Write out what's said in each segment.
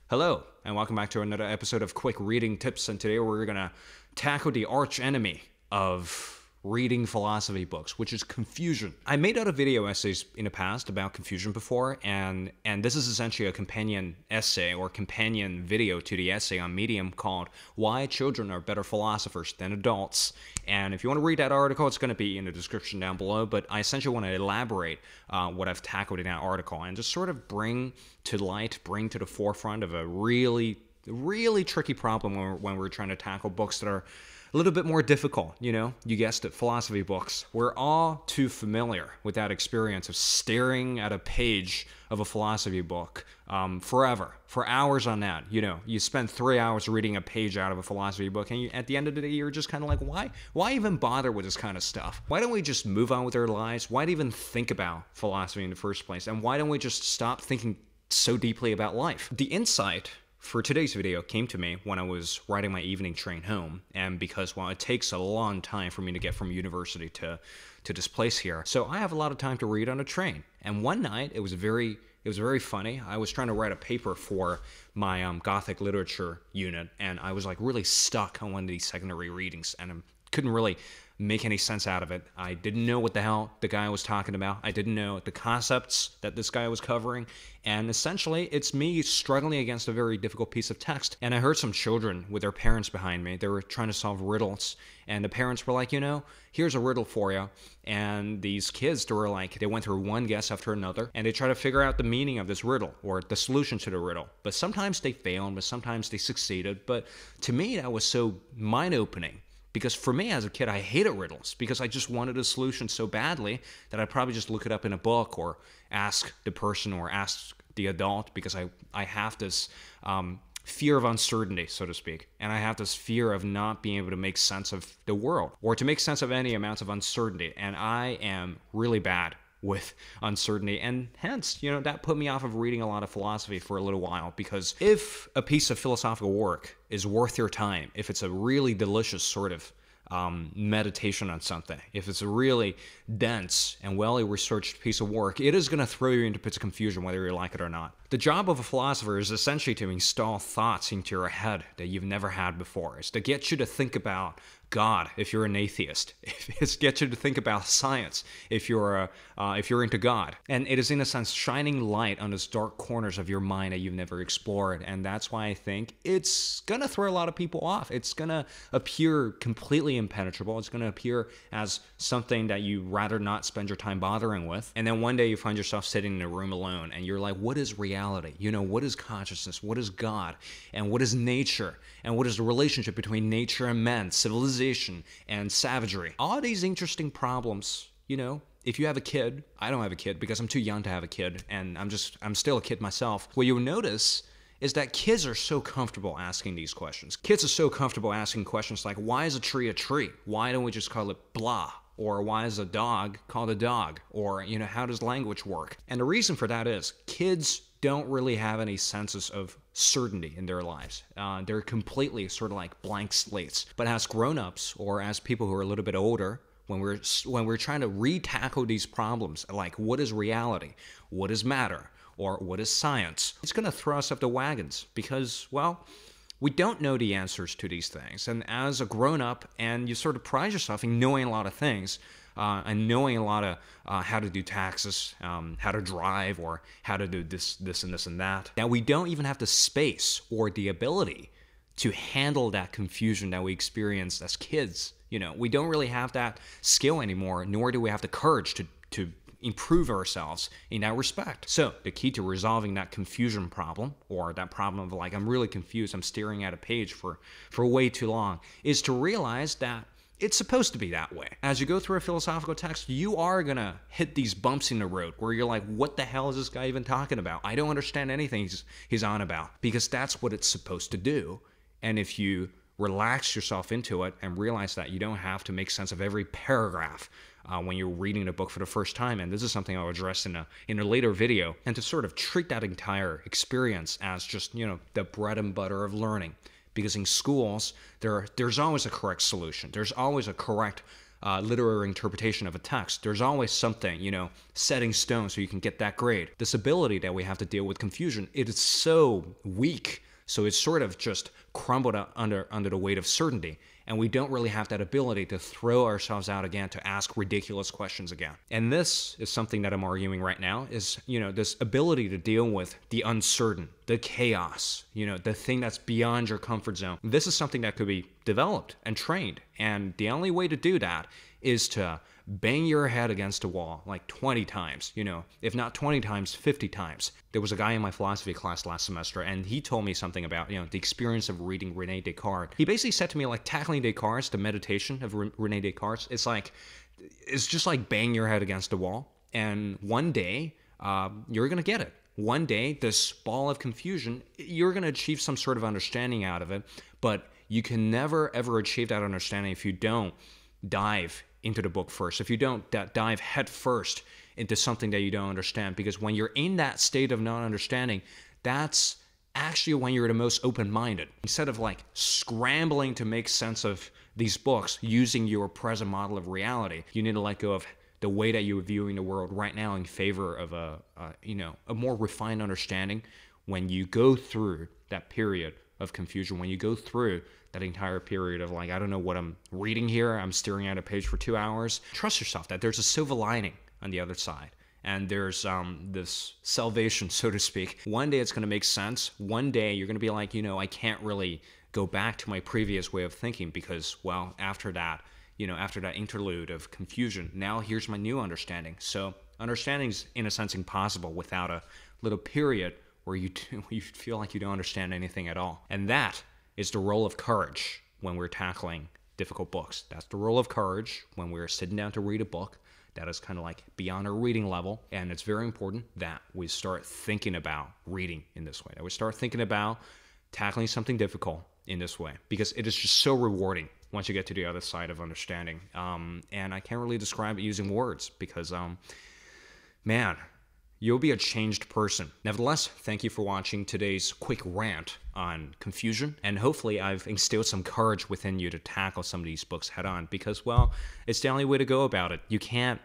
Hello, and welcome back to another episode of Quick Reading Tips, and today we're going to tackle the arch enemy of reading philosophy books, which is confusion. I made other video essays in the past about confusion before, and this is essentially a companion essay or companion video to the essay on Medium called Why Children Are Better Philosophers Than Adults. And if you want to read that article, it's going to be in the description down below, but I essentially want to elaborate what I've tackled in that article and just sort of bring to light, bring to the forefront of a really tricky problem when we're trying to tackle books that are a little bit more difficult, you guessed it, philosophy books. We're all too familiar with that experience of staring at a page of a philosophy book forever, for hours on that. You spend 3 hours reading a page out of a philosophy book, and at the end of the day, you're just kind of like, why even bother with this kind of stuff? Why don't we just move on with our lives? Why even think about philosophy in the first place? And why don't we just stop thinking so deeply about life? The insight for today's video came to me when I was riding my evening train home, and because, well, it takes a long time for me to get from university to this place here, so I have a lot of time to read on a train. And one night, it was very funny. I was trying to write a paper for my Gothic literature unit, and I was like really stuck on one of these secondary readings, and I couldn't really make any sense out of it. I didn't know what the hell the guy was talking about. I didn't know the concepts that this guy was covering. And essentially, it's me struggling against a very difficult piece of text. And I heard some children with their parents behind me. They were trying to solve riddles. And the parents were like, here's a riddle for you. And these kids, they went through one guess after another. And they tried to figure out the meaning of this riddle or the solution to the riddle. But sometimes they failed, but sometimes they succeeded. But to me, that was so mind-opening. Because for me as a kid, I hated riddles because I just wanted a solution so badly that I'd probably just look it up in a book or ask the person or ask the adult, because I have this fear of uncertainty, so to speak. And I have this fear of not being able to make sense of the world or to make sense of any amounts of uncertainty. And I am really bad with uncertainty, and hence, that put me off of reading a lot of philosophy for a little while, because if a piece of philosophical work is worth your time, if it's a really delicious sort of meditation on something, if it's a really dense and well-researched piece of work, it is going to throw you into bits of confusion whether you like it or not. The job of a philosopher is essentially to install thoughts into your head that you've never had before. It's to get you to think about God if you're an atheist. It's to get you to think about science if you're into God. And it is, in a sense, shining light on those dark corners of your mind that you've never explored. And that's why I think it's going to throw a lot of people off. It's going to appear completely impenetrable. It's going to appear as something that you rather not spend your time bothering with. And then one day you find yourself sitting in a room alone and you're like, what is reality? What is consciousness? What is God? And what is nature? And what is the relationship between nature and man, civilization and savagery? All these interesting problems, if you have a kid, I don't have a kid because I'm too young to have a kid, and I'm still a kid myself. What you'll notice is that kids are so comfortable asking these questions. Kids are so comfortable asking questions like, why is a tree a tree? Why don't we just call it blah? Or why is a dog called a dog? Or, how does language work? And the reason for that is kids don't really have any senses of certainty in their lives. They're completely sort of like blank slates. But as grown-ups, or as people who are a little bit older, when we're trying to re-tackle these problems, like what is reality, what is matter, or what is science, it's going to throw us up the wagons because, well, we don't know the answers to these things. And as a grown-up, and you sort of pride yourself in knowing a lot of things, and knowing a lot of how to do taxes, how to drive, or how to do this and this and that. Now, we don't even have the space or the ability to handle that confusion that we experienced as kids. We don't really have that skill anymore, nor do we have the courage to improve ourselves in that respect. So the key to resolving that confusion problem, or that problem of like, I'm really confused, I'm staring at a page for way too long, is to realize that it's supposed to be that way. As you go through a philosophical text, you are going to hit these bumps in the road where you're like, what the hell is this guy even talking about? I don't understand anything he's on about, because that's what it's supposed to do. And if you relax yourself into it and realize that you don't have to make sense of every paragraph when you're reading a book for the first time, and this is something I'll address in a later video, and to sort of treat that entire experience as just, the bread and butter of learning. Because in schools, there's always a correct solution. There's always a correct literary interpretation of a text. There's always something, setting stone so you can get that grade. This ability that we have to deal with confusion, it is so weak. So it's sort of just crumbled under the weight of certainty. And we don't really have that ability to throw ourselves out again, to ask ridiculous questions again. And this is something that I'm arguing right now is, this ability to deal with the uncertain, the chaos, the thing that's beyond your comfort zone. This is something that could be developed and trained. And the only way to do that is to bang your head against a wall like 20 times, if not 20 times, 50 times. There was a guy in my philosophy class last semester, and he told me something about, the experience of reading Rene Descartes. He basically said to me, like, tackling Descartes, the meditation of Rene Descartes, it's just like bang your head against a wall, and one day, you're going to get it. One day, this ball of confusion, you're going to achieve some sort of understanding out of it, but you can never, ever achieve that understanding if you don't dive into the book first, if you don't dive head first into something that you don't understand. Because when you're in that state of non-understanding, that's actually when you're the most open-minded. Instead of like scrambling to make sense of these books using your present model of reality, you need to let go of the way that you're viewing the world right now in favor of a more refined understanding. When you go through that period of confusion, when you go through that entire period of like, I don't know what I'm reading here, I'm staring at a page for 2 hours, trust yourself that there's a silver lining on the other side. And there's this salvation, so to speak. One day it's going to make sense. One day you're going to be like, I can't really go back to my previous way of thinking because, well, after that interlude of confusion, now here's my new understanding. So understanding's in a sense impossible without a little period where you feel like you don't understand anything at all. And that is the role of courage when we're tackling difficult books. That's the role of courage when we're sitting down to read a book that is kind of like beyond our reading level. And it's very important that we start thinking about reading in this way, that we start thinking about tackling something difficult in this way, because it is just so rewarding once you get to the other side of understanding. And I can't really describe it using words because, man, you'll be a changed person. Nevertheless, thank you for watching today's quick rant on confusion, and hopefully I've instilled some courage within you to tackle some of these books head on, because, well, it's the only way to go about it. You can't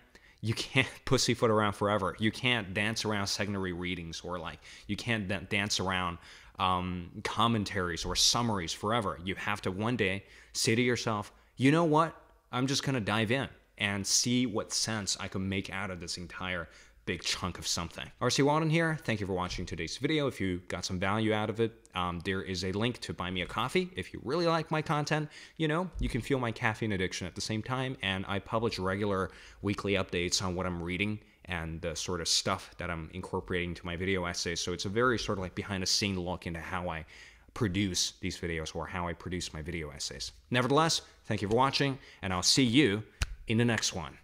pussyfoot around forever. You can't dance around secondary readings, or like you can't dance around commentaries or summaries forever. You have to one day say to yourself, you know what? I'm just going to dive in and see what sense I can make out of this entire big chunk of something. RC Waldun here. Thank you for watching today's video. If you got some value out of it, there is a link to buy me a coffee. If you really like my content, you can feel my caffeine addiction at the same time, and I publish regular weekly updates on what I'm reading and the sort of stuff that I'm incorporating to my video essays. So it's a very sort of like behind the scene look into how I produce these videos, or how I produce my video essays. Nevertheless, thank you for watching, and I'll see you in the next one.